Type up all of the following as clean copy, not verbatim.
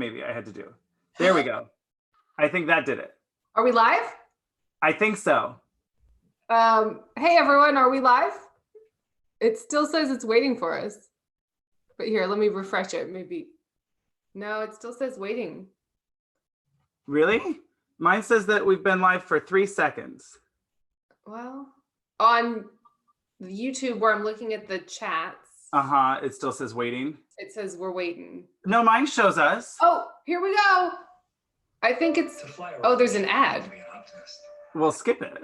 maybe I had to do. There we go. I think that did it. Are we live? I think so. Hey everyone, are we live? It still says it's waiting for us. But here, let me refresh it, maybe. No, it still says waiting. Really? Mine says that we've been live for 3 seconds. Well, on YouTube where I'm looking at the chats. It still says waiting. It says we're waiting. No, mine shows us. Oh, here we go. I think it's, oh, there's an ad. We'll skip it.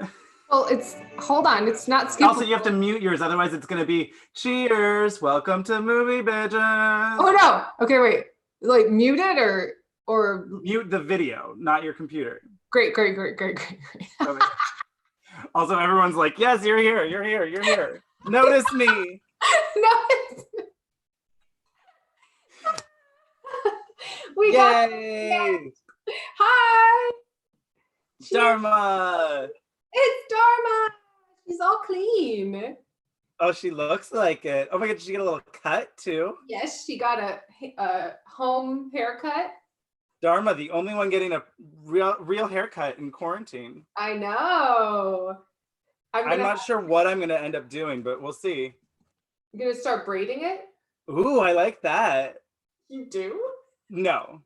Well, hold on, it's not skippable. Also, you have to mute yours, otherwise it's gonna be, cheers, welcome to MovieBitches. Oh no, okay, wait. Like mute it or? Mute the video, not your computer. Great. Okay. Also, everyone's like, yes, you're here. Notice me. We Yay! Hi! Dharma! It's Dharma! She's all clean. Oh, she looks like it. Oh my god, did she get a little cut too? Yes, she got a home haircut. Dharma, the only one getting a real haircut in quarantine. I know. I'm not sure what I'm gonna end up doing, but we'll see. You're gonna start braiding it? Ooh, I like that. You do? No.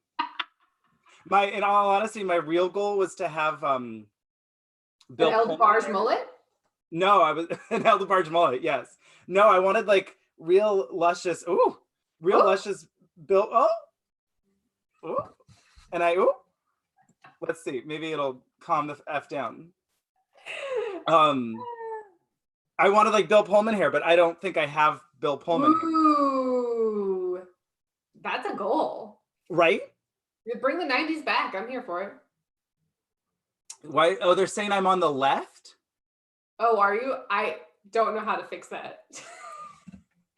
In all honesty, my real goal was to have Bill an El DeBarge mullet? No, I was an El DeBarge mullet, yes. No, I wanted like real luscious, luscious Bill. And let's see, maybe it'll calm the F down. I wanted like Bill Pullman hair, but I don't think I have Bill Pullman hair. Ooh, that's a goal. Right? You bring the 90s back. I'm here for it. Why? Oh, they're saying I'm on the left? Oh, are you? I don't know how to fix that.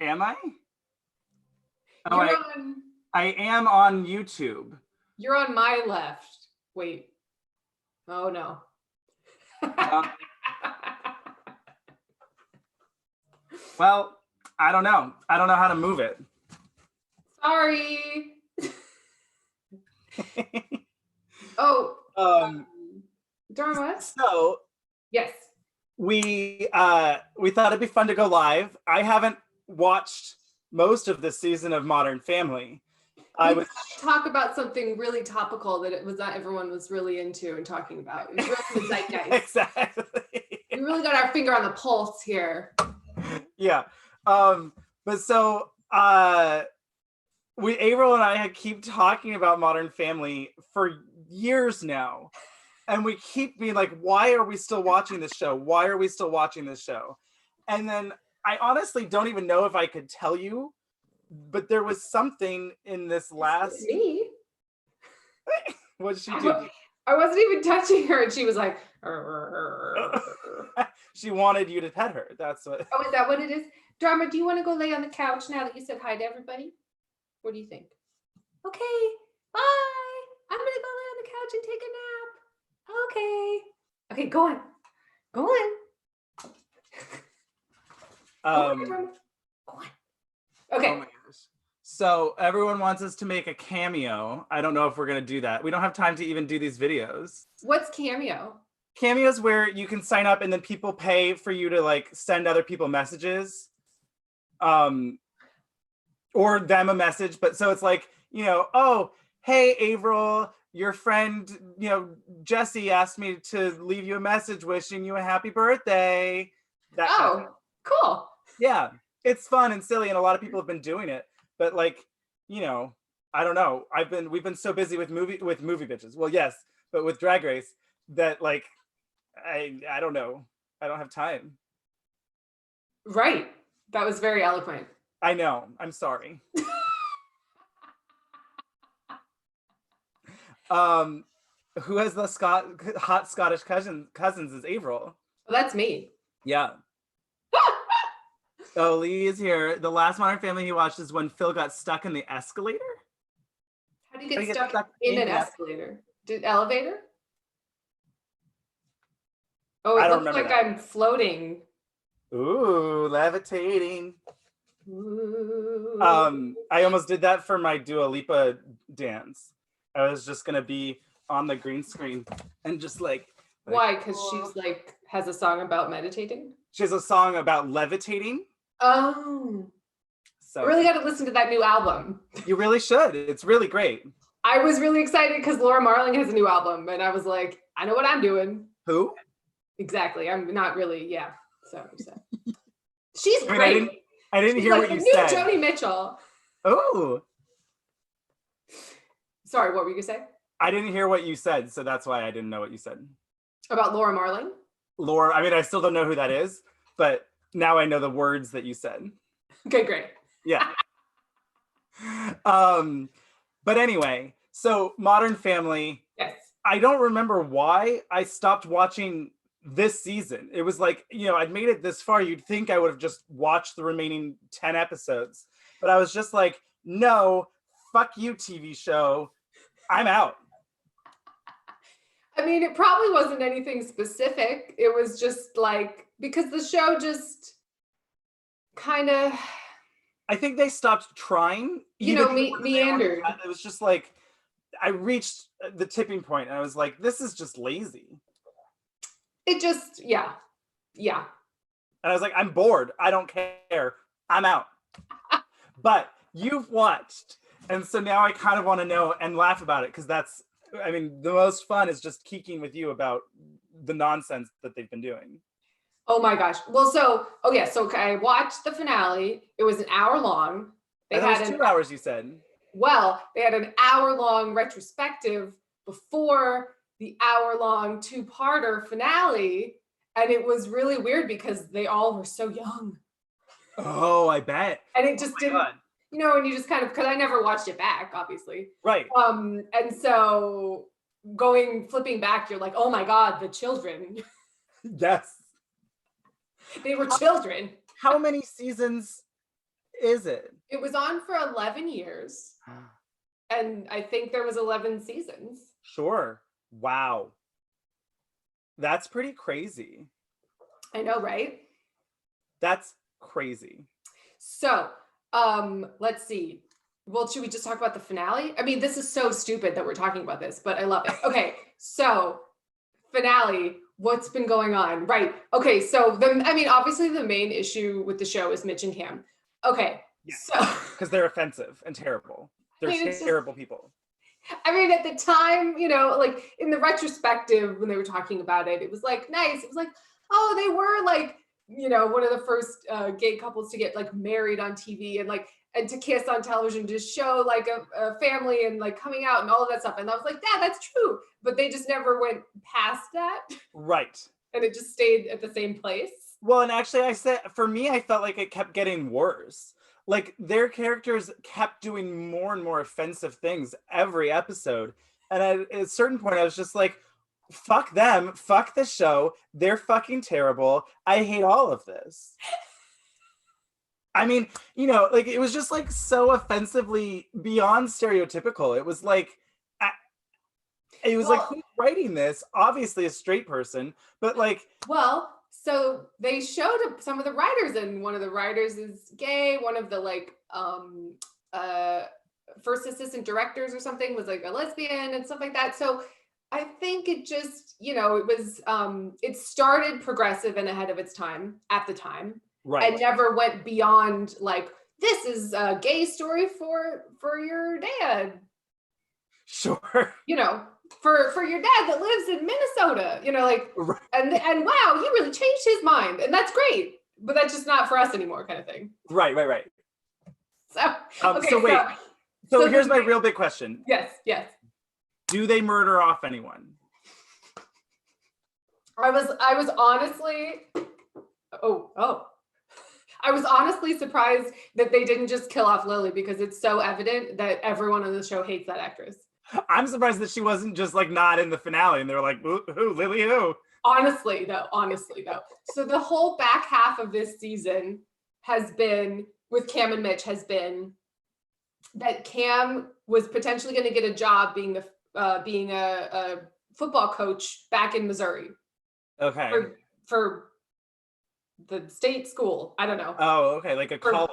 Am I? I am on YouTube. You're on my left. Wait. Oh, no. Well, I don't know. I don't know how to move it. Sorry. Dharma. So yes, we thought it'd be fun to go live. I haven't watched most of this season of Modern Family. I would talk about something really topical that everyone was really into and talking about. It was really the zeitgeist. Exactly. We really got our finger on the pulse here. Yeah. But so Avaryl and I keep talking about Modern Family for years now. And we keep being like, why are we still watching this show? Why are we still watching this show? And then I honestly don't even know if I could tell you, but there was something in this last... Me? What did she do? I wasn't even touching her and she was like... She wanted you to pet her. That's what... Oh, is that what it is? Dharma, do you want to go lay on the couch now that you said hi to everybody? What do you think? Okay, bye. I'm going to go lay on the couch and take a nap. Okay, go on. Go on. Go on. Okay. Oh my gosh. So everyone wants us to make a cameo. I don't know if we're going to do that. We don't have time to even do these videos. What's Cameo? Cameo's where you can sign up and then people pay for you to like send other people messages. Or them a message. But so it's like, oh, hey, Avaryl, your friend, Jesse asked me to leave you a message wishing you a happy birthday. Cool. Yeah, it's fun and silly, and a lot of people have been doing it. But like, I don't know. We've been so busy with MovieBitches. Well, yes, but with Drag Race that like, I don't know. I don't have time. Right. That was very eloquent. I know. I'm sorry. Who has the hot Scottish cousins is Avaryl. Well, that's me. Yeah. Oh, Lee is here. The last Modern Family he watched is when Phil got stuck in the escalator. How do you get stuck in an escalator? Elevator? Oh, it looks like I'm floating. Ooh, levitating. Ooh. I almost did that for my Dua Lipa dance. I was just gonna be on the green screen and just like why? Because she's like has a song about meditating. She has a song about levitating. Oh, so I really got to listen to that new album. You really should. It's really great. I was really excited because Laura Marling has a new album, and I was like, I know what I'm doing. Who? Exactly. I'm not really. Yeah. So she's great. I didn't she's hear like what you the said. New Joni Mitchell. Oh. Sorry, what were you gonna say? I didn't hear what you said, so that's why I didn't know what you said. About Laura Marling? Laura, I mean, I still don't know who that is, but now I know the words that you said. Okay, great. Yeah. But anyway, so Modern Family. Yes. I don't remember why I stopped watching this season. It was like, I'd made it this far. You'd think I would have just watched the remaining 10 episodes. But I was just like, no, fuck you, TV show. I'm out. I mean, it probably wasn't anything specific. It was just like, because the show just kind of... I think they stopped trying. Meandered. It was just like, I reached the tipping point and I was like, this is just lazy. It just, yeah. And I was like, I'm bored. I don't care. I'm out. But you've watched. And so now I kind of want to know and laugh about it because the most fun is just kikiing with you about the nonsense that they've been doing. Oh my gosh. Well, so I watched the finale. It was an hour long. It was 2 hours, you said. Well, they had an hour-long retrospective before the hour-long two-parter finale, and it was really weird because they all were so young. Oh, I bet. And it just didn't, and you just kind of, because I never watched it back, obviously. Right. And so flipping back, you're like, oh my God, the children. Yes. They were children. How many seasons is it? It was on for 11 years. And I think there was 11 seasons. Sure. Wow. That's pretty crazy. I know, right? That's crazy. So, let's see. Well, should we just talk about the finale? I mean, this is so stupid that we're talking about this, but I love it. Okay, so finale, what's been going on? Right. Okay, so obviously the main issue with the show is Mitch and Cam. Okay. Yeah. So because they're offensive and terrible. They're terrible people. I mean, at the time, like in the retrospective when they were talking about it, it was like nice. It was like, oh, they were like, one of the first gay couples to get like married on TV and to kiss on television, to show like a family and like coming out and all of that stuff. And I was like, yeah, that's true. But they just never went past that. Right. And it just stayed at the same place. Well, and actually I felt like it kept getting worse. Like their characters kept doing more and more offensive things every episode. And at a certain point I was just like, fuck them, fuck the show. They're fucking terrible. I hate all of this. I mean, it was just like so offensively beyond stereotypical. It was like, who's writing this? Obviously a straight person, but like. Well, so they showed some of the writers, and one of the writers is gay. One of the first assistant directors or something was like a lesbian and stuff like that. So I think it just, it was, it started progressive and ahead of its time at the time. Right. And never went beyond like, this is a gay story for your dad. Sure. For your dad that lives in Minnesota, right. and wow, he really changed his mind, and that's great, but that's just not for us anymore, kind of thing. Right. So, okay, so wait. So here's my real big question. Yes. Do they murder off anyone? I was honestly, I was honestly surprised that they didn't just kill off Lily, because it's so evident that everyone on the show hates that actress. I'm surprised that she wasn't just like not in the finale and they're like, who, Lily, who? Honestly though. So the whole back half of this season has been, with Cam and Mitch, has been that Cam was potentially going to get a job being a football coach back in Missouri. Okay. For the state school. I don't know. Oh, okay. Like a college.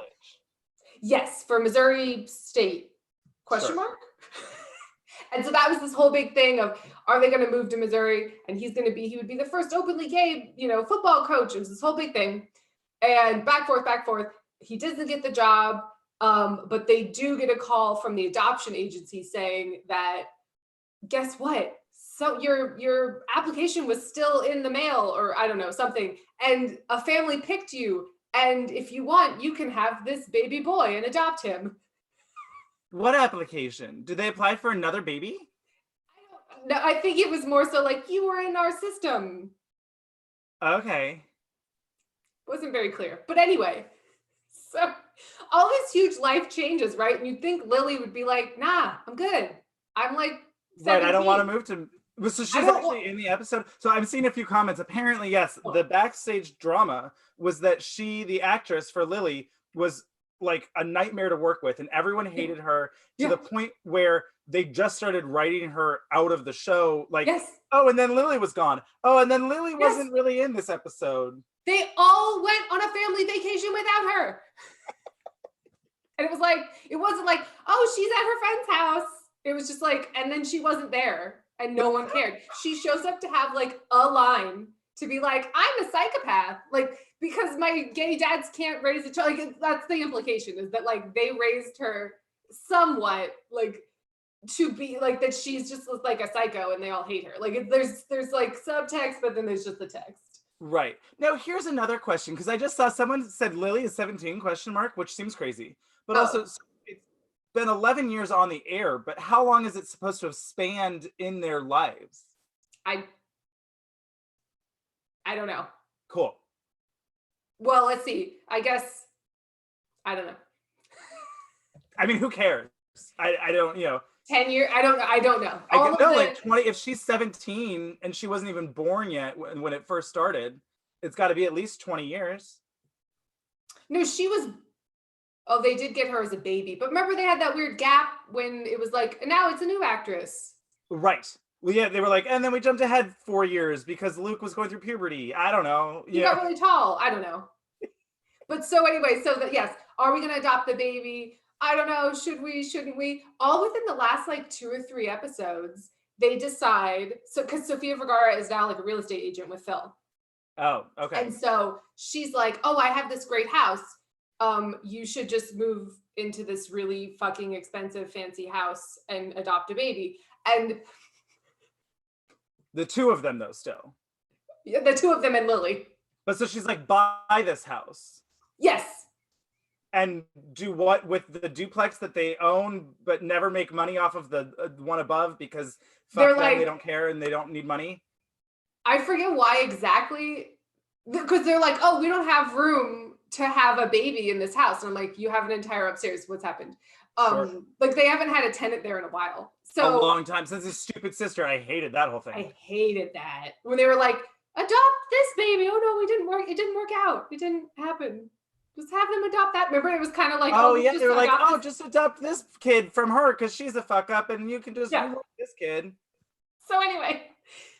Yes, for Missouri State. Question mark? And so that was this whole big thing of, are they going to move to Missouri? And he would be the first openly gay, football coach. It was this whole big thing. And back forth. He doesn't get the job. But they do get a call from the adoption agency saying that, guess what? So your application was still in the mail, or I don't know, something. And a family picked you. And if you want, you can have this baby boy and adopt him. What application? Did they apply for another baby? No, I think it was more so like, you were in our system. Okay. Wasn't very clear. But anyway, so all this huge life changes, right? And you'd think Lily would be like, nah, I'm good. I'm like 17. Right, I don't want to move to... So she's actually in the episode. So I'm seeing a few comments. Apparently, yes, the backstage drama was that the actress for Lily, was like a nightmare to work with, and everyone hated her to the point where they just started writing her out of the show. Like, oh, and then Lily was gone. Oh, and then Lily wasn't really in this episode. They all went on a family vacation without her. And it wasn't like, oh, she's at her friend's house. It was just like, and then she wasn't there and no one cared. She shows up to have like a line to be like, I'm a psychopath. Like, because my gay dads can't raise a child. Like, that's the implication, is that like they raised her somewhat like to be like that she's just like a psycho and they all hate her. Like there's like subtext, but then there's just the text. Right. Now here's another question, because I just saw someone said Lily is 17 ? Which seems crazy. But also it's been 11 years on the air, but how long is it supposed to have spanned in their lives? I don't know. Cool. Well, let's see. I guess I don't know. I mean, who cares? I don't, 10 years. I don't know. I can know, like 20. If she's 17 and she wasn't even born yet when it first started, it's got to be at least 20 years. No, she was. Oh, they did get her as a baby, but remember they had that weird gap when it was like, and now it's a new actress. Right. Well, yeah, they were like, and then we jumped ahead 4 years because Luke was going through puberty. I don't know. He got really tall. I don't know. But so anyway, yes, are we going to adopt the baby? I don't know. Should we? Shouldn't we? All within the last like 2 or 3 episodes, they decide. So because Sofia Vergara is now like a real estate agent with Phil. Oh, okay. And so she's like, oh, I have this great house. You should just move into this really fucking expensive fancy house and adopt a baby. And the two of them though, still. Yeah, the two of them and Lily. But so she's like, buy this house. Yes. And do what with the duplex that they own, but never make money off of the one above because fuck them, they don't care and they don't need money? I forget why exactly, because they're like, oh, we don't have room to have a baby in this house. And I'm like, you have an entire upstairs. What's happened? Sure. Like they haven't had a tenant there in a while. So a long time since his stupid sister. I hated that whole thing. I hated that. When they were like, adopt this baby. Oh no, we didn't work. It didn't work out. It didn't happen. Just have them adopt that. Remember, it was kind of like, oh yeah, they were like, oh, just adopt this kid from her because she's a fuck up, and you can just move this kid. So anyway,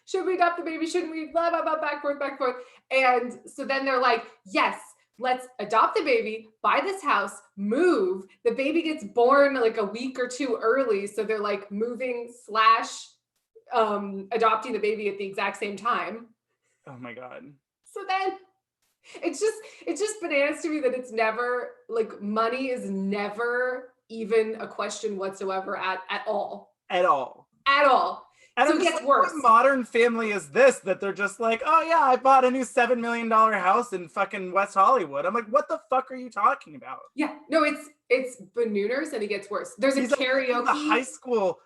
should we adopt the baby? Shouldn't we? Blah blah blah, back forth. And so then they're like, yes, let's adopt the baby, buy this house, move. The baby gets born like a week or 2 early, so they're like moving / adopting the baby at the exact same time. Oh my god. So then. It's just bananas to me that it's never like money is never even a question whatsoever at all. At all. And so it gets worse. What modern family is this that they're just like, oh yeah, I bought a new $7 million house in fucking West Hollywood. I'm like, what the fuck are you talking about? Yeah, no, it's bananas and it gets worse. There's a karaoke. A high school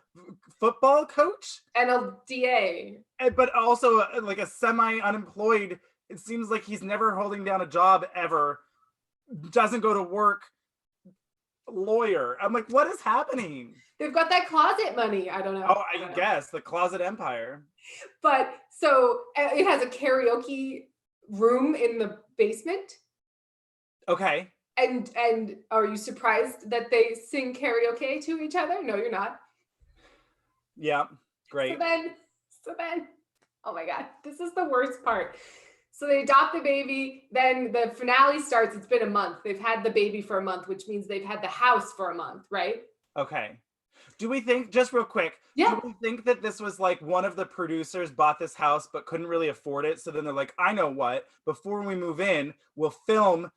football coach and a DA, but also like a semi-unemployed. It seems like he's never holding down a job ever. Doesn't go to work. Lawyer. I'm like, what is happening? They've got that closet money. I don't know. Oh, I guess the closet empire. But so it has a karaoke room in the basement. Okay. And are you surprised that they sing karaoke to each other? No, you're not. Yeah, great. So then, oh my God, this is the worst part. So they adopt the baby, then the finale starts. It's been a month. They've had the baby for a month, which means they've had the house for a month, right? Okay. Do we think, just real quick, Yeah. do we think that this was like one of the producers bought this house but couldn't really afford it? So then they're like, I know what, before we move in, we'll film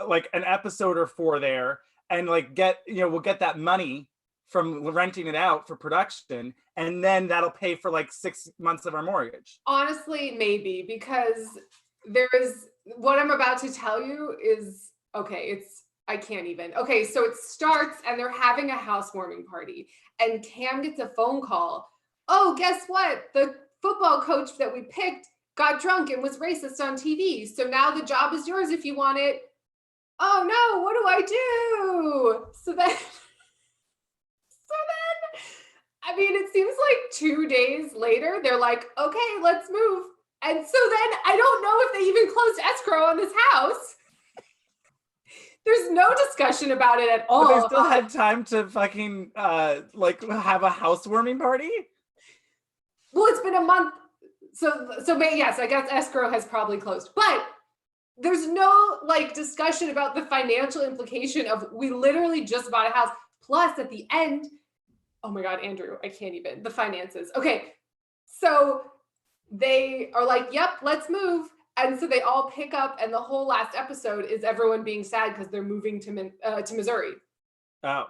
like an episode or 4 there and like we'll get that money from renting it out for production. And then that'll pay for like 6 months of our mortgage. Honestly, maybe, because there's what I'm about to tell you is okay. I can't even. Okay, so it starts and they're having a housewarming party, and Cam gets a phone call. Oh, guess what? The football coach that we picked got drunk and was racist on TV. So now the job is yours if you want it. Oh no, what do I do? So then, I mean, it seems like 2 days later, they're like, okay, let's move. And so then I don't know if they even closed escrow on this house. There's no discussion about it at all. But they still had time to fucking like have a housewarming party? Well, it's been a month. So yes, I guess escrow has probably closed. But there's no like discussion about the financial implication of we literally just bought a house. Plus at the end, oh my God, Andrew, I can't even. The finances. Okay, so they are like, yep, let's move. And so they all pick up, and the whole last episode is everyone being sad because they're moving to Missouri. Oh.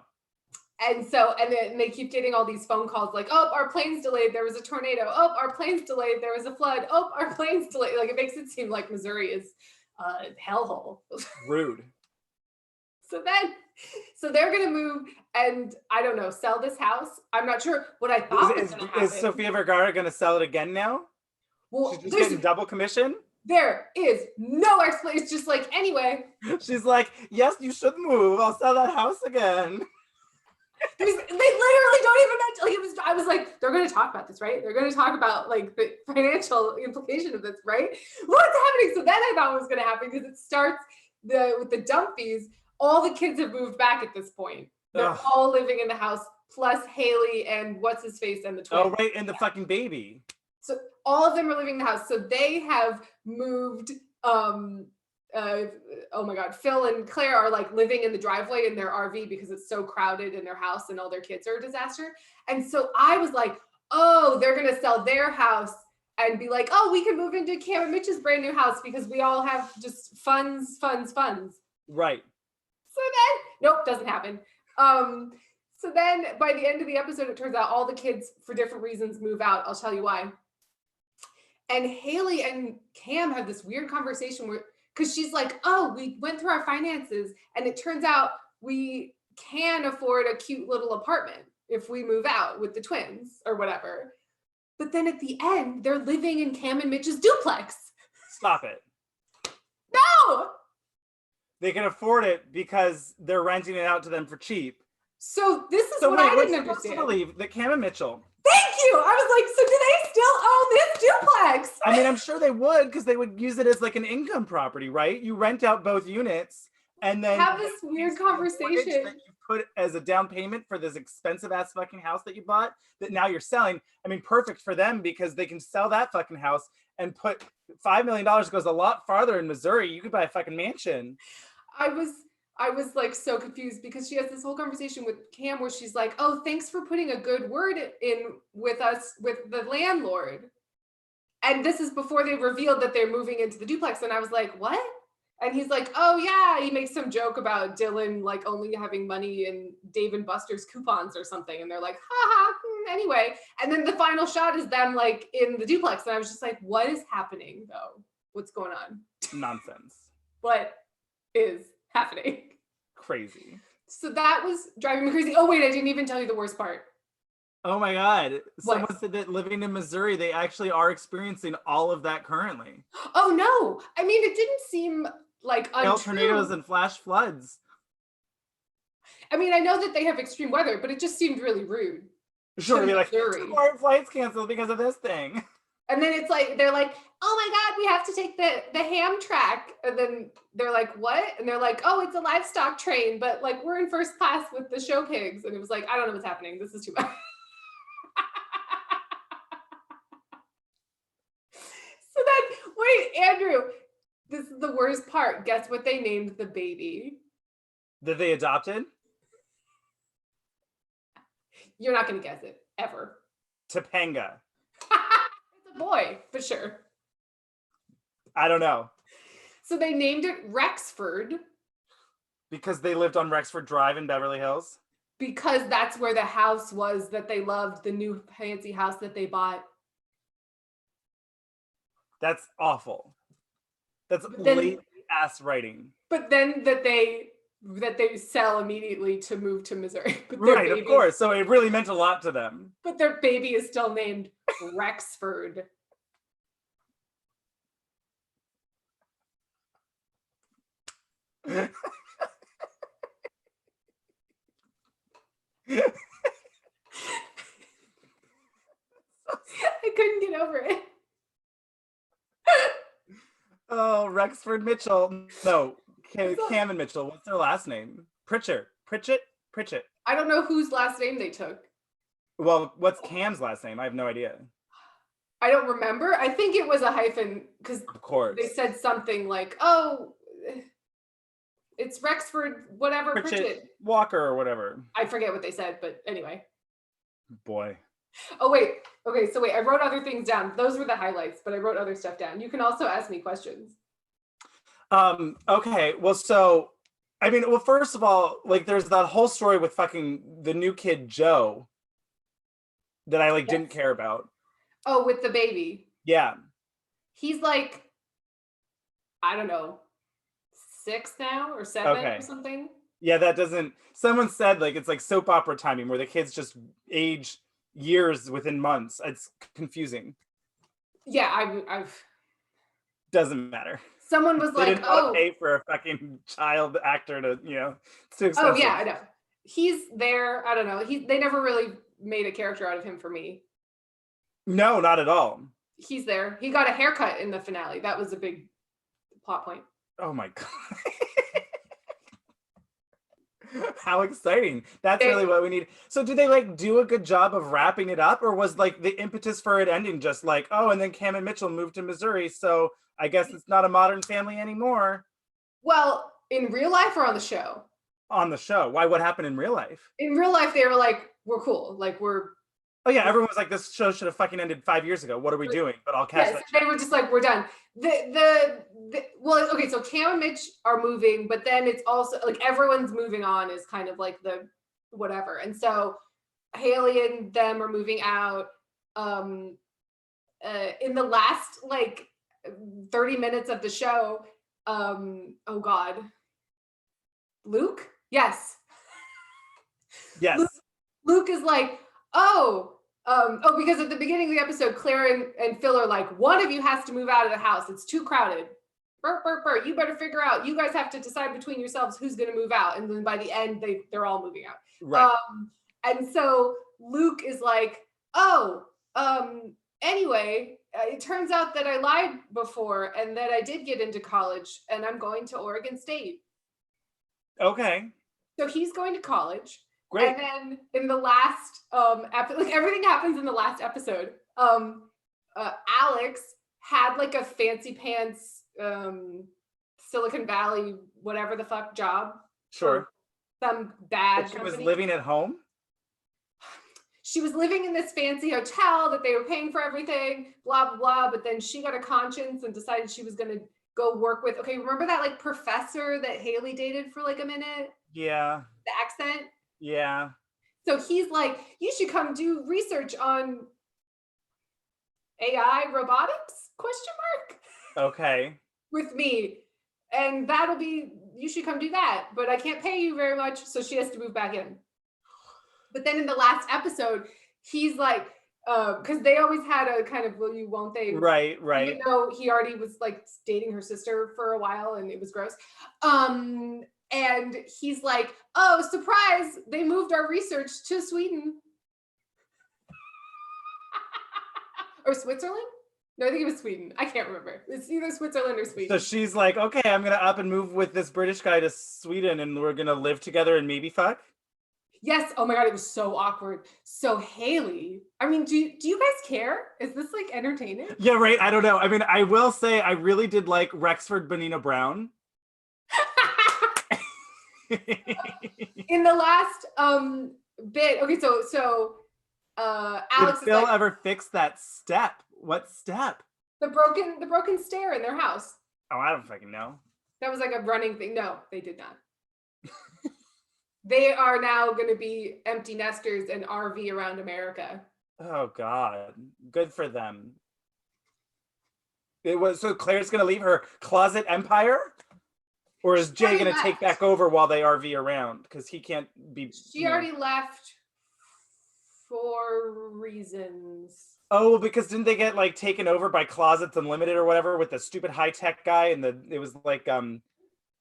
And then they keep getting all these phone calls like, oh, our plane's delayed. There was a tornado. Oh, our plane's delayed. There was a flood. Oh, our plane's delayed. Like, it makes it seem like Missouri is hellhole. Rude. So they're going to move and, I don't know, sell this house. I'm not sure what I thought was going to happen. Is Sofia Vergara going to sell it again now? Well, she's just getting double commission? There is no explanation. It's just like, anyway. She's like, yes, you should move. I'll sell that house again. They literally don't even mention, like, I was like, they're going to talk about this, right? They're going to talk about like the financial implication of this, right? What's happening? So then I thought what was going to happen, because it starts with the Dumpies. All the kids have moved back at this point. They're all living in the house, plus Haley and what's his face and the twins. Oh, right, and the fucking baby. So all of them are leaving the house. So they have moved. Oh my God, Phil and Claire are like living in the driveway in their RV because it's so crowded in their house and all their kids are a disaster. And so I was like, oh, they're going to sell their house and be like, oh, we can move into Cam and Mitch's brand new house because we all have just funds. Right. So then, nope, doesn't happen. So then by the end of the episode, it turns out all the kids, for different reasons, move out. I'll tell you why. And Haley and Cam have this weird conversation where, because she's like, oh, we went through our finances and it turns out we can afford a cute little apartment if we move out with the twins or whatever. But then at the end, they're living in Cam and Mitch's duplex. Stop it. No! They can afford it because they're renting it out to them for cheap. So this is what I didn't understand. To believe that Cam and Mitchell. Thank you. I was like, so do they still own this duplex? I mean, I'm sure they would, because they would use it as like an income property, right? You rent out both units and then have this weird conversation that you put as a down payment for this expensive ass fucking house that you bought that now you're selling. I mean, perfect for them because they can sell that fucking house and put $5 million goes a lot farther in Missouri. You could buy a fucking mansion. I was like so confused because she has this whole conversation with Cam where she's like, oh, thanks for putting a good word in with us, with the landlord. And this is before they revealed that they're moving into the duplex. And I was like, what? And he's like, oh yeah, he makes some joke about Dylan like only having money in Dave and Buster's coupons or something. And they're like, ha, anyway. And then the final shot is them like in the duplex. And I was just like, what is happening though? What's going on? Nonsense. What is happening? Crazy. So that was driving me crazy. Oh wait, I didn't even tell you the worst part. Oh my God. Someone said that living in Missouri, they actually are experiencing all of that currently. Oh no. I mean, it didn't seem like untrue. Tornadoes and flash floods. I mean, I know that they have extreme weather, but it just seemed really rude. Sure, be like, more flights canceled because of this thing. And then it's like, they're like, oh my God, we have to take the Hamtramck. And then they're like, what? And they're like, oh, it's a livestock train, but like we're in first class with the show pigs. And it was like, I don't know what's happening. This is too much. So then, wait, Andrew, this is the worst part. Guess what they named the baby? That they adopted? You're not going to guess it, ever. Topanga. It's a boy, for sure. I don't know. So they named it Rexford. Because they lived on Rexford Drive in Beverly Hills? Because that's where the house was that they loved, the new fancy house that they bought. That's awful. That's late ass writing. But then that they sell immediately to move to Missouri. But Right, of course. So it really meant a lot to them. But their baby is still named Rexford. I couldn't get over it. Oh, Rexford Mitchell. No, Cam and Mitchell. What's their last name? Pritchett. I don't know whose last name they took. Well, what's Cam's last name? I have no idea. I don't remember. I think it was a hyphen because of course they said something like, "Oh, it's Rexford, whatever, Pritchett Walker or whatever." I forget what they said, but anyway. Boy. Oh wait. Okay, so wait. I wrote other things down. Those were the highlights, but I wrote other stuff down. You can also ask me questions. Okay. Well, so I mean, well, first of all, like, there's that whole story with fucking the new kid Joe that I didn't care about. Oh, with the baby. Yeah. He's like, I don't know, 6 now or 7 or something. Yeah, that doesn't. Someone said it's like soap opera timing where the kids just age years within months. It's confusing. Yeah, I've. Doesn't matter. Someone was they didn't want to pay for a fucking child actor to, it's too expensive. Oh yeah, I know. He's there. I don't know. They never really made a character out of him for me. No, not at all. He's there. He got a haircut in the finale. That was a big plot point. Oh my God. How exciting. That's really what we need. So did they do a good job of wrapping it up, or was the impetus for it ending just and then Cam and Mitchell moved to Missouri, so I guess it's not a Modern Family anymore? Well, in real life or on the show? On the show. Why? What happened in real life? In real life, they were like, we're cool. Oh yeah, everyone was like, this show should have fucking ended 5 years ago. What are we doing? But I'll catch that. So they were just like, we're done. Well, okay, so Cam and Mitch are moving, but then it's also everyone's moving on is kind of the whatever. And so Haley and them are moving out. In the last 30 minutes of the show, oh God. Luke? Yes. Yes. Luke is like, because at the beginning of the episode, Claire and Phil are like, one of you has to move out of the house. It's too crowded. Burp, burp, burp. You better figure out. You guys have to decide between yourselves who's going to move out. And then by the end, they're all moving out. Right. And so Luke is like, anyway, it turns out that I lied before and that I did get into college and I'm going to Oregon State. Okay. So he's going to college. Great. And then in the last everything happens in the last episode. Alex had a fancy pants Silicon Valley whatever the fuck job. Sure. Some bad she company. Was living at home? She was living in this fancy hotel that they were paying for everything, blah blah blah, but then she got a conscience and decided she was going to go work with remember that professor that Haley dated for a minute? Yeah. The accent? Yeah. So he's like, you should come do research on AI robotics? ? Okay. With me. And you should come do that. But I can't pay you very much. So she has to move back in. But then in the last episode, he's like, because they always had a kind of will you, won't they? Right. Even though he already was dating her sister for a while and it was gross. And he's like, oh, surprise, they moved our research to Sweden. Or Switzerland? No, I think it was Sweden. I can't remember. It's either Switzerland or Sweden. So she's like, okay, I'm going to up and move with this British guy to Sweden and we're going to live together and maybe fuck? Yes. Oh my God, it was so awkward. So Haley, I mean, do you guys care? Is this entertaining? Yeah, right. I don't know. I mean, I will say I really did like Rexford Benina Brown. In the last bit. Okay, so Alex Did is Phil like ever fix that step? What step? the broken stair in their house. Oh, I don't fucking know. That was like a running thing. No, they did not. They are now going to be empty nesters and RV around America. Oh God, good for them. It was so Claire's gonna leave her closet empire, or is Jay gonna take back over while they RV around? Because he can't be. She already left for reasons. Oh, because didn't they get like taken over by Closets Unlimited or whatever with the stupid high tech guy and it was like it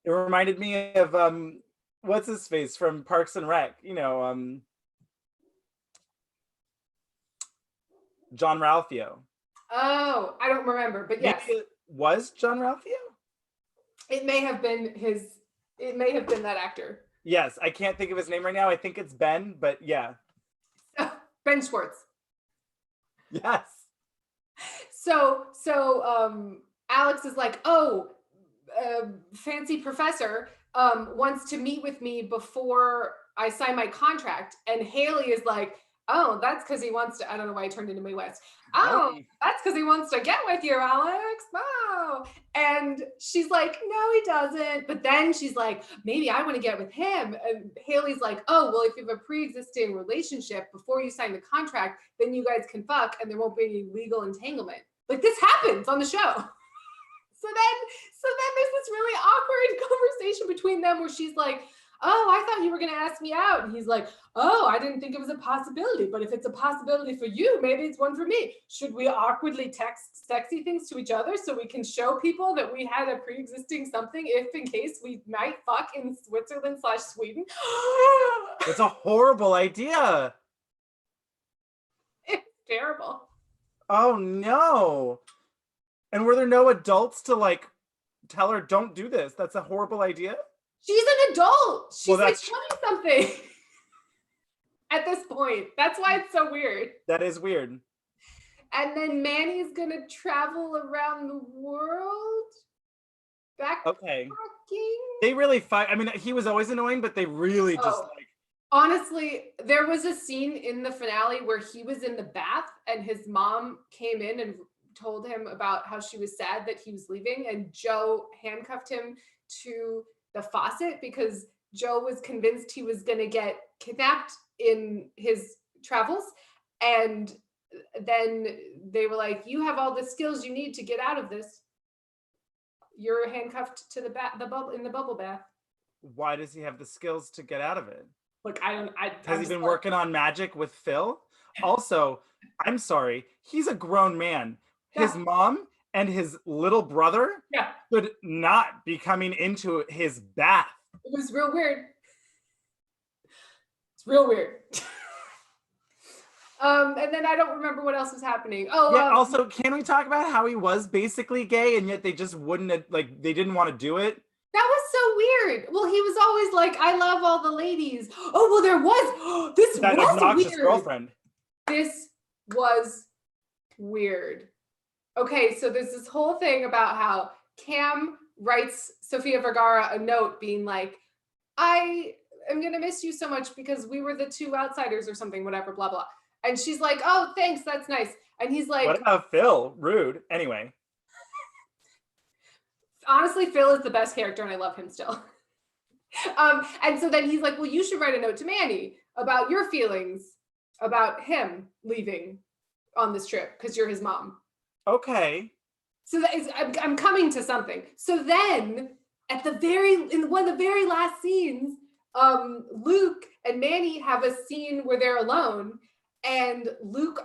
reminded me of what's his face from Parks and Rec, John Ralphio. Oh, I don't remember, but yes. Maybe it was John Ralphio? It may have been that actor. Yes, I can't think of his name right now. I think it's Ben, but yeah. Ben Schwartz. Yes. So Alex is like, fancy professor wants to meet with me before I sign my contract. And Haley is like, oh, that's because he wants to, I don't know why I turned into Mae West. Oh, that's because he wants to get with you, Alex. Oh. And she's like, no, he doesn't. But then she's like, maybe I want to get with him. And Haley's like, oh, well, if you have a pre-existing relationship before you sign the contract, then you guys can fuck and there won't be any legal entanglement. Like this happens on the show. So then there's this really awkward conversation between them where she's like, oh, I thought you were going to ask me out. And he's like, oh, I didn't think it was a possibility. But if it's a possibility for you, maybe it's one for me. Should we awkwardly text sexy things to each other so we can show people that we had a pre-existing something if in case we might fuck in Switzerland/Sweden? It's a horrible idea. It's terrible. Oh, no. And were there no adults to like tell her, don't do this? That's a horrible idea. She's an adult. She's like 20-something at this point. That's why it's so weird. That is weird. And then Manny's going to travel around the world. Okay. They really fight. I mean, he was always annoying, but they really just like. Honestly, there was a scene in the finale where he was in the bath and his mom came in and told him about how she was sad that he was leaving, and Joe handcuffed him to the faucet because Joe was convinced he was going to get kidnapped in his travels. And then they were like, you have all the skills you need to get out of this. You're handcuffed to the bubble bath. Why does he have the skills to get out of it? Like, has he been working on magic with Phil? Also, I'm sorry, he's a grown man. His mom and his little brother should not be coming into his bath. It was real weird. It's real weird. And then I don't remember what else was happening. Also, can we talk about how he was basically gay and yet they just wouldn't, like, they didn't want to do it? That was so weird. Well, he was always like, I love all the ladies. Oh, well, there was. This that was obnoxious weird. Girlfriend. This was weird. Okay, so there's this whole thing about how Cam writes Sofia Vergara a note being like, I am going to miss you so much because we were the two outsiders or something, whatever, blah, blah. And she's like, oh, thanks, that's nice. And he's like, what about Phil? Rude. Anyway. Honestly, Phil is the best character and I love him still. And so then he's like, well, you should write a note to Manny about your feelings about him leaving on this trip because you're his mom. Okay. So that is, I'm coming to something. So then in one of the very last scenes, Luke and Manny have a scene where they're alone, and Luke,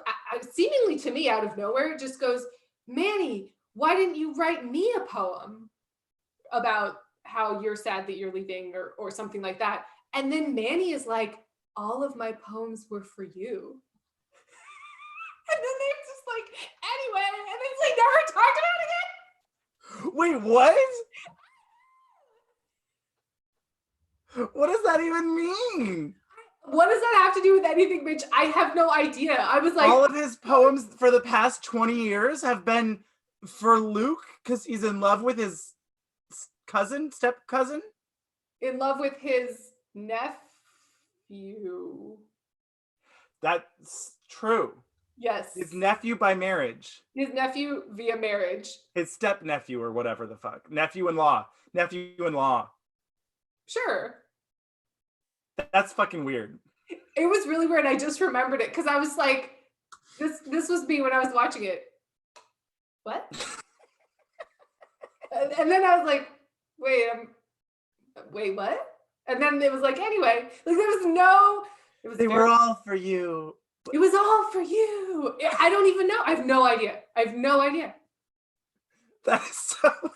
seemingly to me out of nowhere, just goes, Manny, why didn't you write me a poem about how you're sad that you're leaving or something like that? And then Manny is like, all of my poems were for you. And then they're just like, anyway, and then they never talked about it again. Wait, what? What does that even mean? What does that have to do with anything, bitch? I have no idea. I was like, all of his poems for the past 20 years have been for Luke because he's in love with his step cousin? In love with his nephew. That's true. Yes. His nephew by marriage. His nephew via marriage. His step nephew or whatever the fuck. Nephew-in-law. Nephew-in-law. Sure. That's fucking weird. It was really weird. I just remembered it because I was like, this was me when I was watching it. What? And then I was like, wait, what? And then it was like, anyway, like there was no. It was. They were all for you. It was all for you. I don't even know. I have no idea. That's so weird.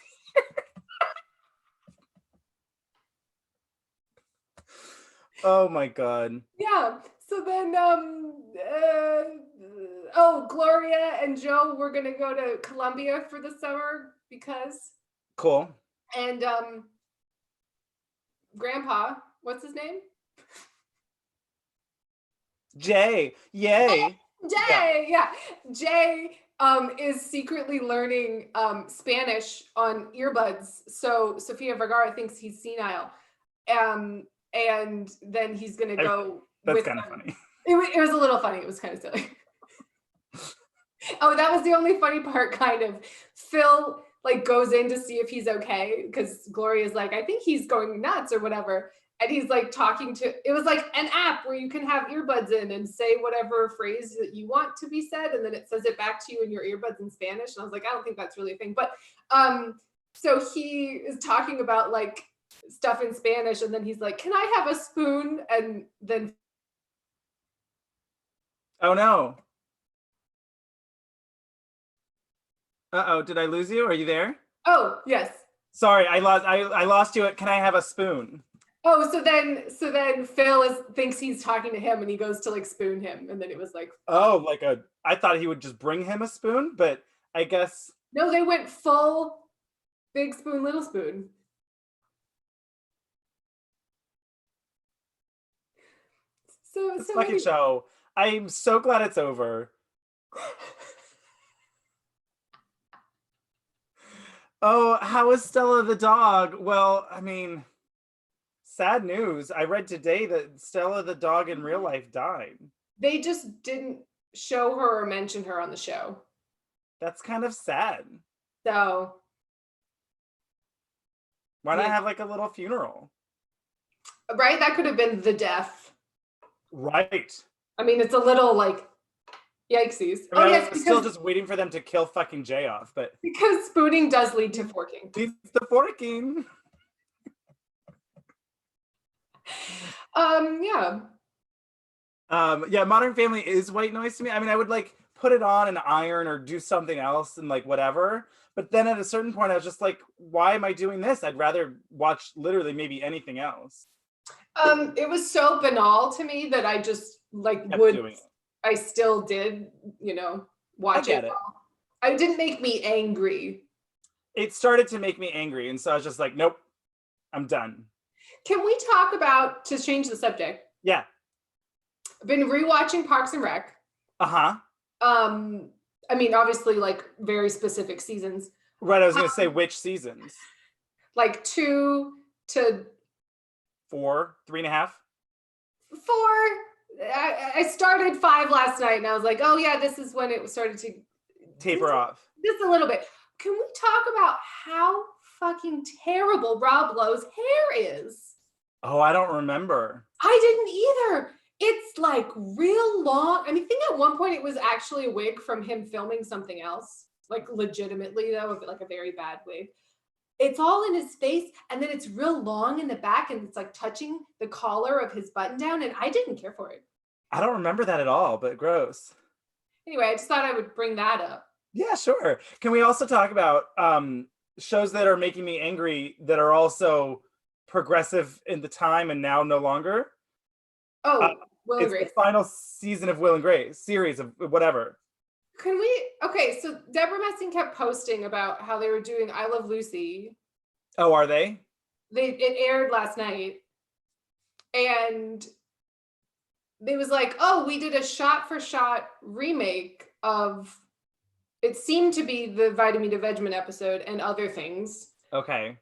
Oh my god. Yeah. So then, Gloria and Joe were gonna go to Colombia for the summer because. Cool. And Grandpa, what's his name? Jay. Yay. Jay. Yeah. Jay is secretly learning Spanish on earbuds. So Sofia Vergara thinks he's senile. And then he's gonna go. That's kind of funny. It was a little funny. It was kind of silly. Oh, that was the only funny part, kind of. Phil like goes in to see if he's okay because Gloria's like, I think he's going nuts or whatever. And he's like talking to, it was like an app where you can have earbuds in and say whatever phrase that you want to be said. And then it says it back to you in your earbuds in Spanish. And I was like, I don't think that's really a thing. But so he is talking about like stuff in Spanish. And then he's like, can I have a spoon? And then. Oh no. Uh-oh, did I lose you? Are you there? Oh, yes. Sorry, I lost you at can I have a spoon? Oh, so then Phil thinks he's talking to him and he goes to like spoon him. And then it was like, oh, I thought he would just bring him a spoon, but I guess. No, they went full big spoon, little spoon. This fucking show. I'm so glad it's over. Oh, how is Stella the dog? Well, I mean, sad news. I read today that Stella the dog in real life died. They just didn't show her or mention her on the show. That's kind of sad. So. Why not have like a little funeral? Right? That could have been the death. Right. I mean, it's a little like yikesies. I mean, I'm still just waiting for them to kill fucking Jay off, but because spooning does lead to forking. Leads to forking. Yeah. Yeah, Modern Family is white noise to me. I mean, I would like put it on and iron or do something else and like whatever. But then at a certain point, I was just like, why am I doing this? I'd rather watch literally maybe anything else. It was so banal to me that I just like I still did, watch it. It didn't make me angry. It started to make me angry. And so I was just like, nope, I'm done. Can we talk about, to change the subject? Yeah. I've been rewatching Parks and Rec. Uh-huh. I mean, obviously, like very specific seasons. Right, I was going to say which seasons. Like 2 to 4, 3.5. 4. I started 5 last night, and I was like, oh yeah, this is when it started to taper off. Just a little bit. Can we talk about how fucking terrible Rob Lowe's hair is? Oh, I don't remember. I didn't either. It's like real long. I mean, I think at one point it was actually a wig from him filming something else, like legitimately though, like a very bad wig. It's all in his face, and then it's real long in the back, and it's like touching the collar of his button down, and I didn't care for it. I don't remember that at all, but gross. Anyway, I just thought I would bring that up. Yeah, sure. Can we also talk about shows that are making me angry that are also progressive in the time and now no longer? Oh, Will and Grace. The final season of Will and Grace, series of whatever. Can we? Okay, so Deborah Messing kept posting about how they were doing I Love Lucy. Oh, are they? It aired last night, and it was like, oh, we did a shot-for-shot remake of. It seemed to be the Vitamin to Vegemin episode and other things. Okay.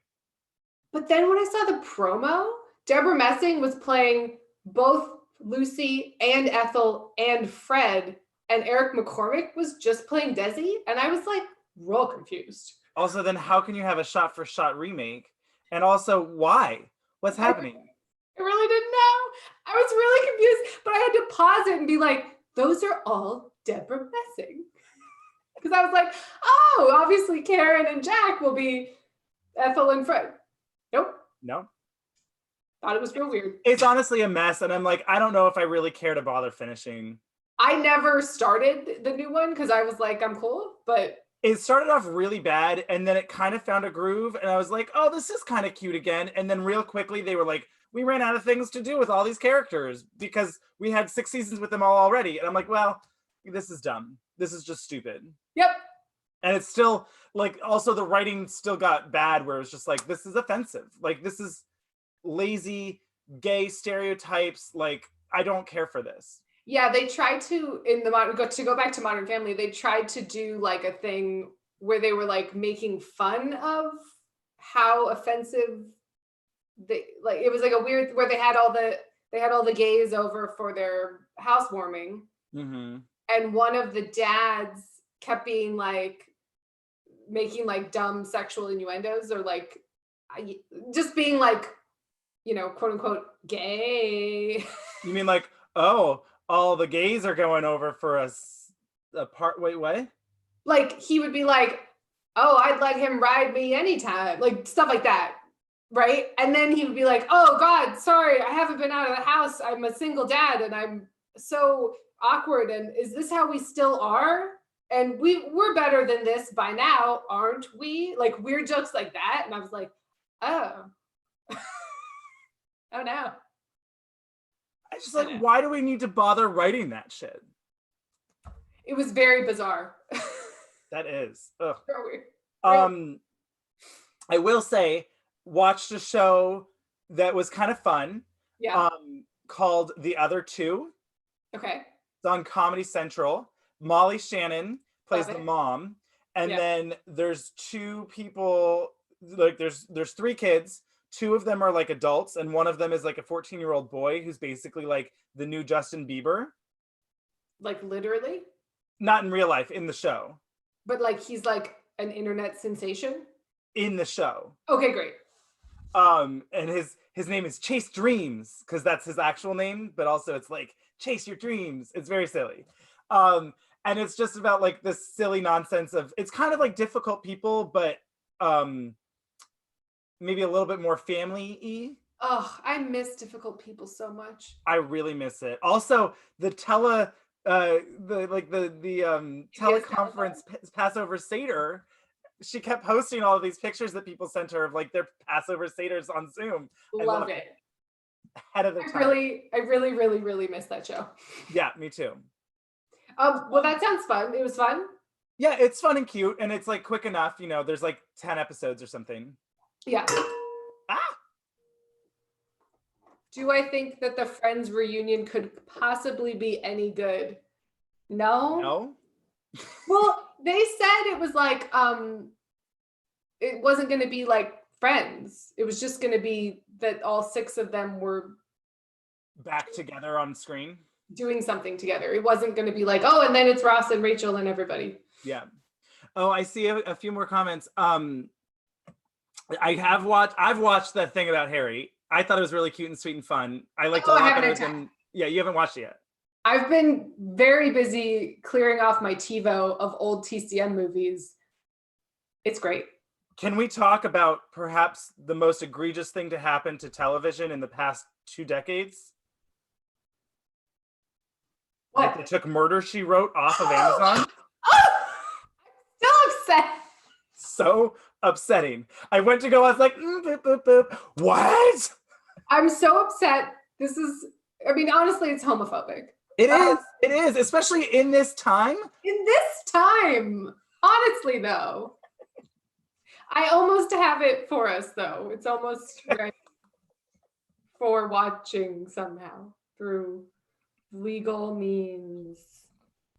But then when I saw the promo, Deborah Messing was playing both Lucy and Ethel and Fred, and Eric McCormick was just playing Desi, and I was like real confused. Also, then how can you have a shot-for-shot remake? And also, why? What's happening? I really didn't know. I was really confused, but I had to pause it and be like, those are all Deborah Messing. Because I was like, oh, obviously Karen and Jack will be Ethel and Fred. Nope. No. Thought it was real weird. It's honestly a mess, and I'm like, I don't know if I really care to bother finishing. I never started the new one because I was like, I'm cool, but it started off really bad, and then it kind of found a groove, and I was like, oh, this is kind of cute again. And then real quickly, they were like, we ran out of things to do with all these characters because we had 6 seasons with them all already. And I'm like, well, this is dumb. This is just stupid. Yep. And it's still, like, also the writing still got bad where it's just like, this is offensive. Like, this is lazy, gay stereotypes. Like, I don't care for this. Yeah, they tried to, to go back to Modern Family, they tried to do like a thing where they were like making fun of how offensive they, like, it was like a weird, where they had all the gays over for their housewarming. Mm-hmm. And one of the dads kept being like, making like dumb sexual innuendos or like, just being like, you know, quote unquote, gay. You mean like, oh, all the gays are going over for a part. Wait, what? Like he would be like, oh, I'd let him ride me anytime. Like stuff like that. Right. And then he would be like, oh God, sorry, I haven't been out of the house. I'm a single dad and I'm so awkward. And is this how we still are? And we're better than this by now, aren't we? Like weird jokes like that. And I was like, oh. Oh no. I just like, why do we need to bother writing that shit? It was very bizarre. That is. Ugh. So weird. I will say, watched a show that was kind of fun. Yeah. Called The Other Two. Okay. It's on Comedy Central. Molly Shannon plays the mom. And then there's 2 people, like there's 3 kids. 2 of them are like adults, and one of them is like a 14-year-old boy who's basically like the new Justin Bieber. Like literally? Not in real life, in the show. But like he's like an internet sensation? In the show. Okay, great. And his name is Chase Dreams, because that's his actual name, but also it's like chase your dreams. It's very silly. And it's just about like this silly nonsense of, it's kind of like Difficult People, but maybe a little bit more family-y. Oh, I miss Difficult People so much. I really miss it. Also, the teleconference Passover Seder, she kept posting all of these pictures that people sent her of like their Passover Seders on Zoom. Love it. Ahead of the time. I really miss that show. Yeah, me too. Well, that sounds fun. It was fun. Yeah, it's fun and cute, and it's like quick enough. You know, there's like 10 episodes or something. Yeah. Ah! Do I think that the Friends reunion could possibly be any good? No. No? Well, they said it was like, it wasn't going to be like Friends. It was just going to be that all 6 of them were back together on screen. Doing something together. It wasn't going to be like, oh, and then it's Ross and Rachel and everybody. Yeah. Oh, I see a few more comments. I've watched that thing about Harry. I thought it was really cute and sweet and fun. I liked it a lot better than, yeah, you haven't watched it yet. I've been very busy clearing off my TiVo of old TCM movies. It's great. Can we talk about perhaps the most egregious thing to happen to television in the past 2 decades? What? Like they took Murder, She Wrote off of Amazon? I'm still upset. So upsetting. I went to go, I was like, boop, boop, boop. What? I'm so upset. This is, I mean, honestly, it's homophobic. It is, especially in this time. In this time. Honestly, though. I almost have it for us, though. It's almost right for watching somehow through legal means.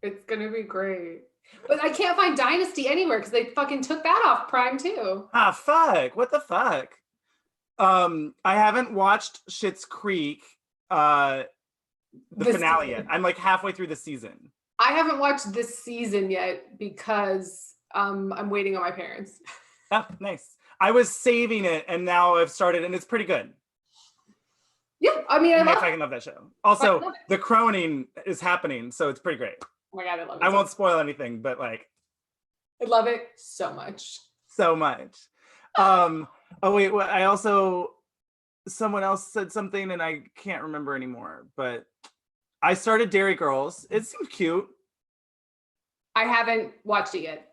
It's going to be great. But I can't find Dynasty anywhere because they fucking took that off Prime too. Ah, fuck. What the fuck? I haven't watched Schitt's Creek. the This finale season. yet. I'm like halfway through the season. I haven't watched this season yet because I'm waiting on my parents. Oh, nice. I was saving it and now I've started and it's pretty good. Yeah, I mean, I I love fucking love that show. Also, love the croning is happening, so it's pretty great. Oh my God, I love it. I won't spoil anything, but like I love it so much. so much. Oh wait, I also someone else said something and I can't remember anymore, but I started Dairy Girls. It seemed cute. I haven't watched it yet.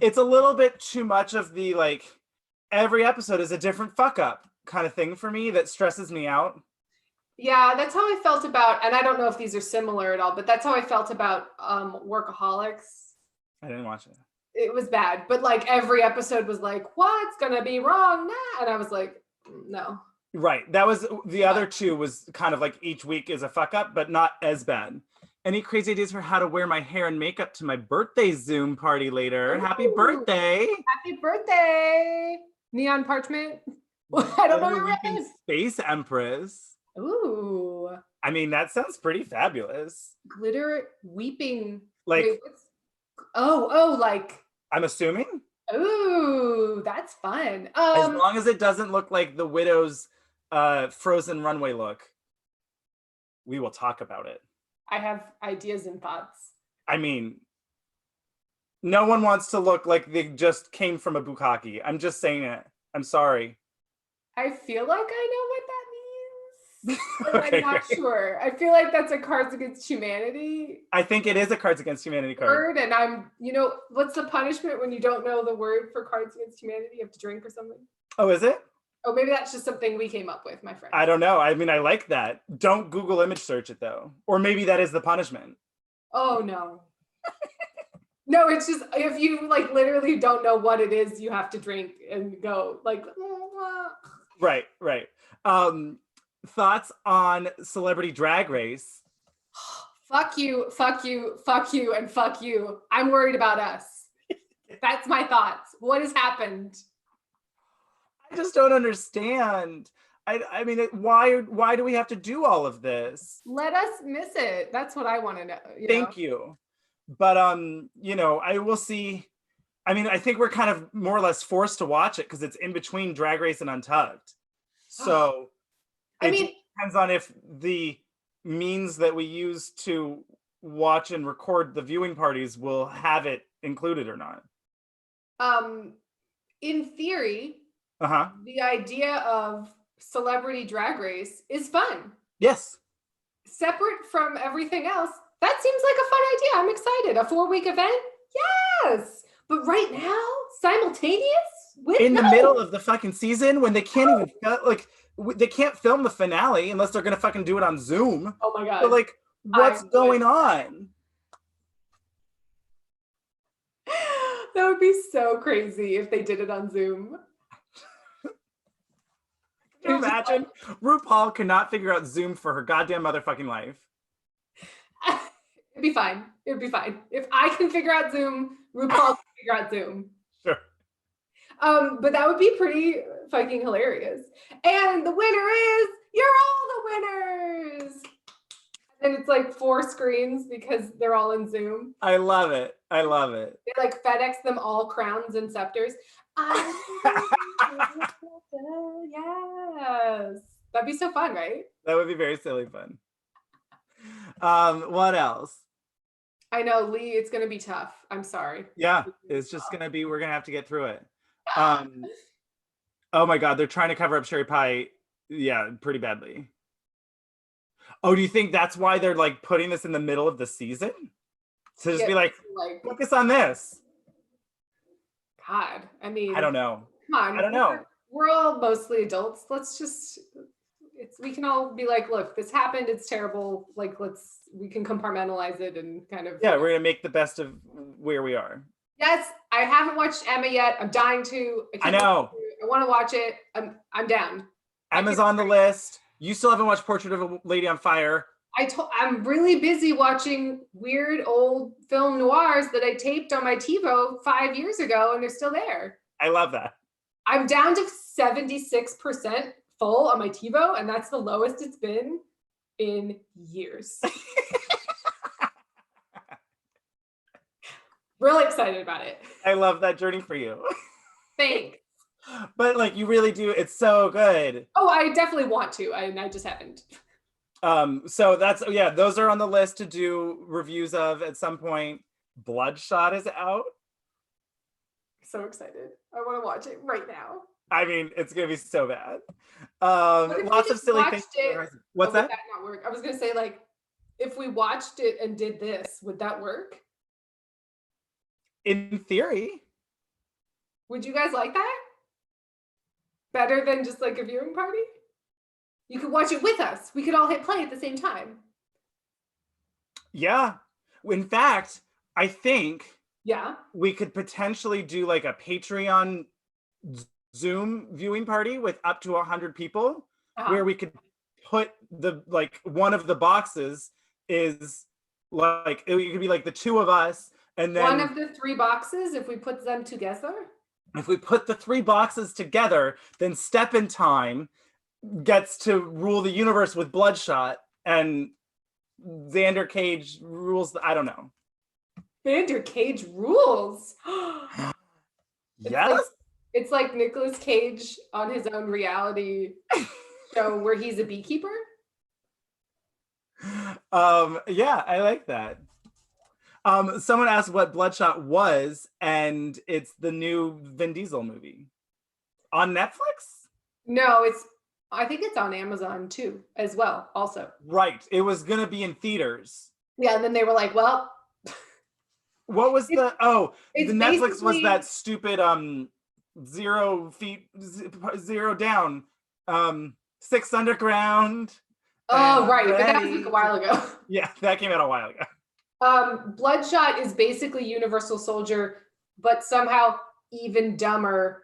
It's a little bit too much of the like every episode is a different fuck up kind of thing for me that stresses me out. Yeah, that's how I felt about, and I don't know if these are similar at all, but that's how I felt about Workaholics. I didn't watch it. It was bad, but like every episode was like, what's gonna be wrong now? And I was like, no. Right. That was the other two was kind of like each week is a fuck up, but not as bad. Any crazy ideas for how to wear my hair and makeup to my birthday Zoom party later? Ooh. Happy birthday. Happy birthday. Neon parchment. I don't know your Weeping Space Empress. Ooh. I mean, that sounds pretty fabulous. Glitter weeping. Like, wait, oh, like. I'm assuming. Ooh, that's fun. As long as it doesn't look like the Widow's frozen runway look, we will talk about it. I have ideas and thoughts. I mean, no one wants to look like they just came from a bukkake. I'm just saying it. I'm sorry. I feel like I know what that means. Okay, I'm not sure. I feel like that's a Cards Against Humanity. I think it is a Cards Against Humanity card. Word, and what's the punishment when you don't know the word for Cards Against Humanity? You have to drink or something. Oh, is it? Oh, maybe that's just something we came up with, my friend. I don't know. I mean, I like that. Don't Google image search it though. Or maybe that is the punishment. Oh no. No, it's just if you like literally don't know what it is, you have to drink and go like. Right. Thoughts on Celebrity Drag Race? Fuck you, and fuck you. I'm worried about us. That's my thoughts. What has happened? I just don't understand. I mean, why do we have to do all of this? Let us miss it. That's what I want to know. Thank you. But I will see. I mean, I think we're kind of more or less forced to watch it because it's in between Drag Race and Untucked. So it depends on if the means that we use to watch and record the viewing parties will have it included or not. In theory, Uh-huh. the idea of Celebrity Drag Race is fun. Yes. Separate from everything else, that seems like a fun idea. I'm excited. A 4-week event? Yes. But right now, simultaneous? In the middle of the fucking season when they can't even they can't film the finale unless they're gonna fucking do it on Zoom. Oh my God. So like, what's going on? That would be so crazy if they did it on Zoom. Can you imagine? RuPaul cannot figure out Zoom for her goddamn motherfucking life. It'd be fine. It'd be fine. If I can figure out Zoom, RuPaul can figure out Zoom. Sure. But that would be pretty fucking hilarious. And the winner is, you're all the winners. And it's like 4 screens because they're all in Zoom. I love it. I love it. They like FedEx them all crowns and scepters. Yes. That'd be so fun, right? That would be very silly fun. What else? I know, Lee, it's gonna be tough. I'm sorry. Yeah, it's just gonna be, we're gonna have to get through it. Oh my God, they're trying to cover up Sherry Pie, yeah, pretty badly. Oh, do you think that's why they're like putting this in the middle of the season? To just be like, focus on this. God, I mean, I don't know. Come on, I don't know. We're all mostly adults. Let's just, we can all be like, look, this happened. It's terrible. Like, we can compartmentalize it and kind of. Yeah, we're gonna make the best of where we are. Yes, I haven't watched Emma yet. I'm dying to. I know. I want to watch it. I'm down. Emma's on the list. You still haven't watched Portrait of a Lady on Fire. I'm really busy watching weird old film noirs that I taped on my TiVo 5 years ago, and they're still there. I love that. I'm down to 76% full on my TiVo, and that's the lowest it's been in years. Really excited about it. I love that journey for you. Thanks. But like, you really do. It's so good. Oh, I definitely want to. I just haven't. So that's, yeah, those are on the list to do reviews of at some point. Bloodshot is out. So excited. I want to watch it right now. I mean, it's gonna be so bad. What if Lots we of just silly watched things. it? What's Would that? that not work? I was gonna say, like, if we watched it and did this, would that work? In theory. Would you guys like that? Better than just like a viewing party? You could watch it with us. We could all hit play at the same time. Yeah. In fact, I think Yeah. we could potentially do like a Patreon Zoom viewing party with up to 100 people, where we could put the, like, one of the boxes is like, it could be like the two of us, and then One of the 3 boxes, if we put them together. if we put the 3 boxes together, then Step in Time gets to rule the universe with Bloodshot, and Xander Cage rules I don't know. Xander Cage rules. Yes. It's like Nicolas Cage on his own reality show where he's a beekeeper. Yeah, I like that. Someone asked what Bloodshot was, and it's the new Vin Diesel movie on Netflix. No, I think it's on Amazon too, as well, also. Right. It was gonna be in theaters. Yeah, and then they were like, well, what was the Netflix was basically that stupid 0 feet 0 down 6 underground. Oh, right, but that was like a while ago. Yeah, that came out a while ago. Bloodshot is basically Universal Soldier, but somehow even dumber,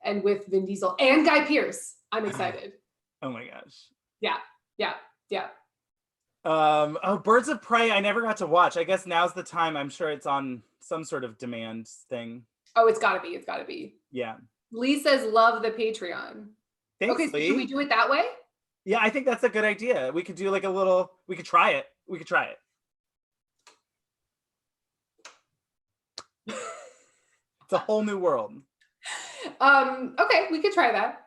and with Vin Diesel and Guy Pearce. I'm excited. Oh my gosh. Yeah. Birds of Prey, I never got to watch. I guess now's the time. I'm sure it's on some sort of demand thing. Oh, it's gotta be. Yeah. Lee says love the Patreon. Thanks, okay, so Lee. should we do it that way? Yeah, I think that's a good idea. We could do like we could try it. It's a whole new world. Okay, we could try that.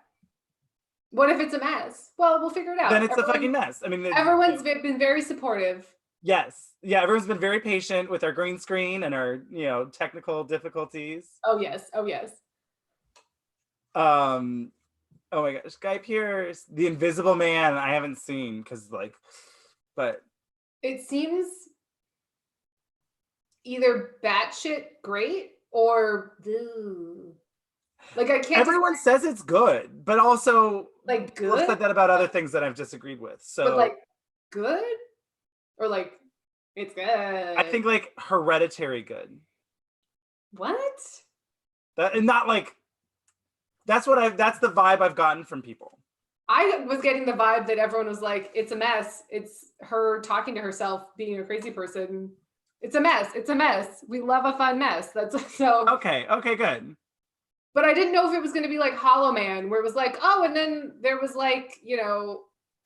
What if it's a mess? Well, we'll figure it out. Then it's a fucking mess. I mean, everyone's been very supportive. Yes. Yeah, everyone's been very patient with our green screen and our, technical difficulties. Oh yes. Oh my gosh, Guy Pearce, The Invisible Man, I haven't seen but it seems either batshit great or like I can't. Everyone says it's good, but also like good. I've said that about other things that I've disagreed with. So, but like good, or like it's good. I think like Hereditary good. What? That and not like. That's the vibe I've gotten from people. I was getting the vibe that everyone was like, it's a mess. It's her talking to herself, being a crazy person. It's a mess. We love a fun mess. That's so. Okay, good. But I didn't know if it was going to be like Hollow Man, where it was like, oh, and then there was like,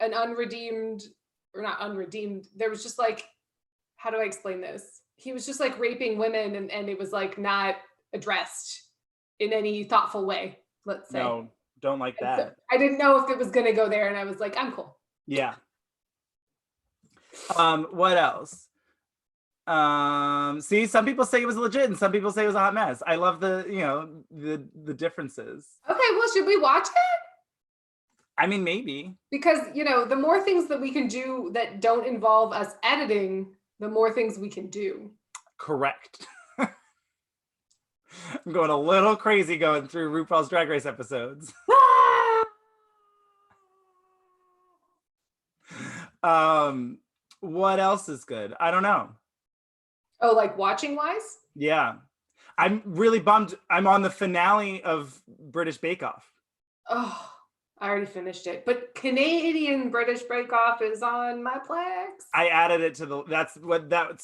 an unredeemed, or not unredeemed. There was just like, how do I explain this? He was just like raping women, and it was like not addressed in any thoughtful way. Let's say. No, don't like that. So I didn't know if it was going to go there, and I was like, I'm cool. Yeah. What else? See, some people say it was legit, and some people say it was a hot mess. I love the differences. Okay, well, should we watch it? I mean, maybe. Because, the more things that we can do that don't involve us editing, the more things we can do. Correct. I'm going a little crazy going through RuPaul's Drag Race episodes. What else is good? I don't know. Oh, like watching wise? Yeah. I'm really bummed. I'm on the finale of British Bake Off. Oh, I already finished it. But Canadian British Bake Off is on my Plex. I added it to that's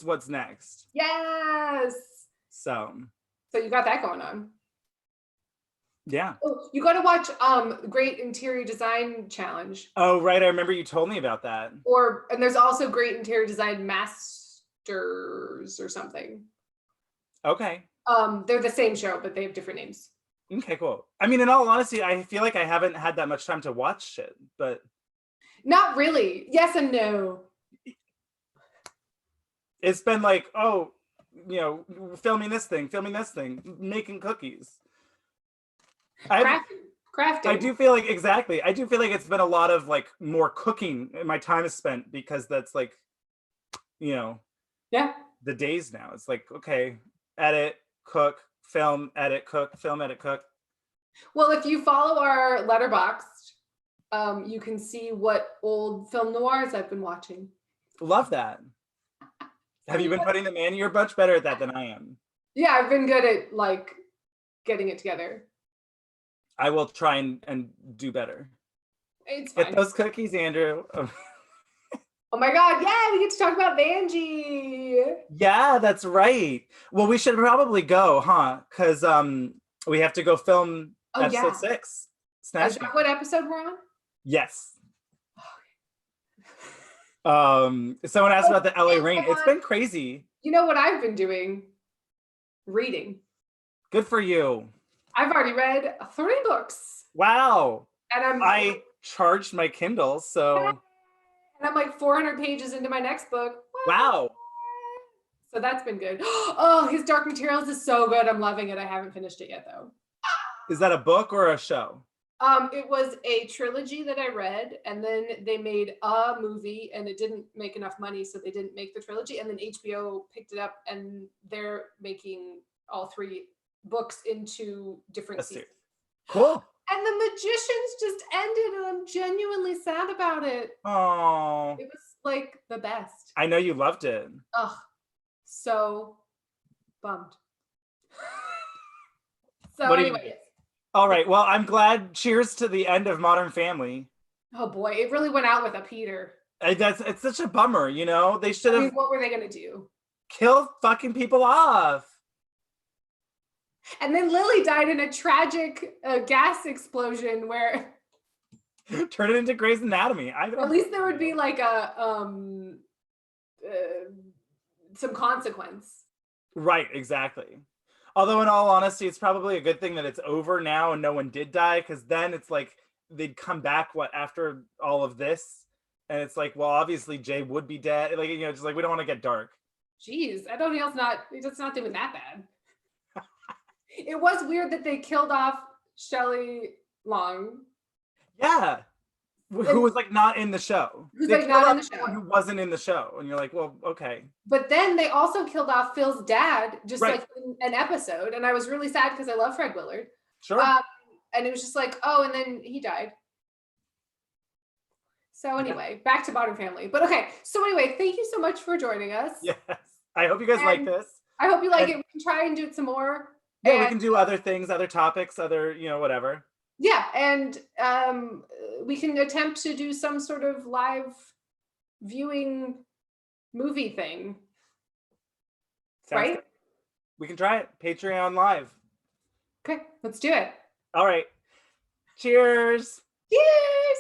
what's next. Yes. So you got that going on. Yeah. Oh, you got to watch Great Interior Design Challenge. Oh, right. I remember you told me about that. And there's also Great Interior Design Masters or something. Okay. They're the same show, but they have different names. Okay, cool. I mean, in all honesty, I feel like I haven't had that much time to watch shit, but not really. Yes and no. It's been like, oh, filming this thing, making cookies. Crafting. I do feel like I do feel like it's been a lot of like more cooking in my time is spent because that's like, yeah, the days now. It's like, okay, edit, cook, film, edit, cook, film, edit, cook. Well, if you follow our Letterboxd, you can see what old film noirs I've been watching. Love that. Have you been putting them in? You're much better at that than I am. Yeah, I've been good at like getting it together. I will try and do better. It's fine. Get those cookies, Andrew. Oh my God, yeah, we get to talk about Vanjie. Yeah, that's right. Well, we should probably go, huh? Because we have to go film episode 6. Is that what episode we're on? Yes. Someone asked about the LA rain. It's been crazy. You know what I've been doing? Reading. Good for you. I've already read 3 books. Wow. And I charged my Kindle, so. And I'm like 400 pages into my next book. Wow. So that's been good. Oh, his Dark Materials is so good. I'm loving it. I haven't finished it yet, though. Is that a book or a show? It was a trilogy that I read, and then they made a movie, and it didn't make enough money, so they didn't make the trilogy. And then HBO picked it up, and they're making all 3 books into different seasons. Cool. And The Magicians just ended, and I'm genuinely sad about it. Oh. It was like the best. I know you loved it. Ugh, so bummed. So anyway. All right. Well, I'm glad. Cheers to the end of Modern Family. Oh boy, it really went out with a Peter. It's such a bummer, They should have. What were they gonna do? Kill fucking people off. And then Lily died in a tragic gas explosion where. Turn it into Grey's Anatomy. At least there would be like a some consequence. Right. Exactly. Although, in all honesty, it's probably a good thing that it's over now and no one did die, because then it's like they'd come back after all of this, and it's like, well, obviously Jay would be dead. Like, just like we don't want to get dark. Jeez, I don't know. It's not doing that bad. It was weird that they killed off Shelley Long. Yeah. Who was like not in the show. Who's like not in the show. Who wasn't in the show. And you're like, well, okay. But then they also killed off Phil's dad, just like in an episode. And I was really sad because I love Fred Willard. Sure. And it was just like, oh, and then he died. So anyway, back to Modern Family. But okay, so anyway, thank you so much for joining us. Yes. I hope you guys like this. I hope you like it. We can try and do it some more. Yeah, we can do other things, other topics, other, whatever. Yeah, and we can attempt to do some sort of live viewing movie thing. Sounds right? Good. We can try it. Patreon Live. Okay, let's do it. All right. Cheers. Cheers.